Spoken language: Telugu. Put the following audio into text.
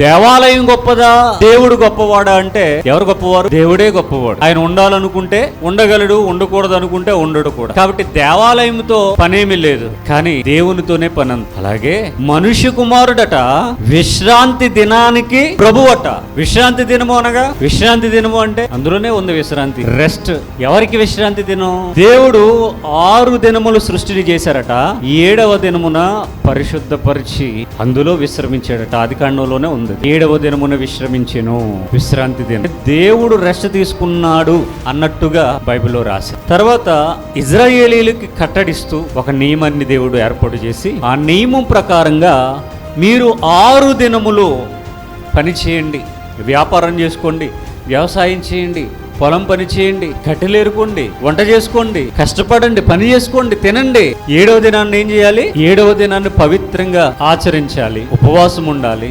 దేవాలయం గొప్పదా, దేవుడు గొప్పవాడా అంటే ఎవరు గొప్పవారు? దేవుడే గొప్పవాడు. ఆయన ఉండాలనుకుంటే ఉండగలడు, ఉండకూడదు అనుకుంటే ఉండడు కూడా. కాబట్టి దేవాలయంతో పనేమి లేదు, కానీ దేవునితోనే పని. అలాగే మనుష్య కుమారుడట విశ్రాంతి దినానికి ప్రభువట. విశ్రాంతి దినము అనగా, విశ్రాంతి దినము అంటే అందులోనే ఉంది విశ్రాంతి, రెస్ట్. ఎవరికి విశ్రాంతి దినం? దేవుడు 6 దినములు సృష్టిని చేశారట, 7వ దినమున పరిశుద్ధపరిచి అందులో విశ్రమించాడట. ఆదికాండంలోనే ఉంది, 7వ దినమున విశ్రమించెను. విశ్రాంతి దినం దేవుడు రెస్ట్ తీసుకున్నాడు అన్నట్టుగా బైబిల్లో రాశారు. తర్వాత ఇజ్రాయేలీలకి కట్టడిస్తూ ఒక నియమాన్ని దేవుడు ఏర్పాటు చేసి, ఆ నియమం ప్రకారంగా మీరు 6 దినములు పని చేయండి, వ్యాపారం చేసుకోండి, వ్యవసాయం చేయండి, పొలం పని చేయండి, కట్టెలేరుకోండి, వంట చేసుకోండి, కష్టపడండి, పని చేసుకోండి, తినండి. 7వ దినాన్ని ఏం చేయాలి? 7వ దినాన్ని పవిత్రంగా ఆచరించాలి, ఉపవాసం ఉండాలి,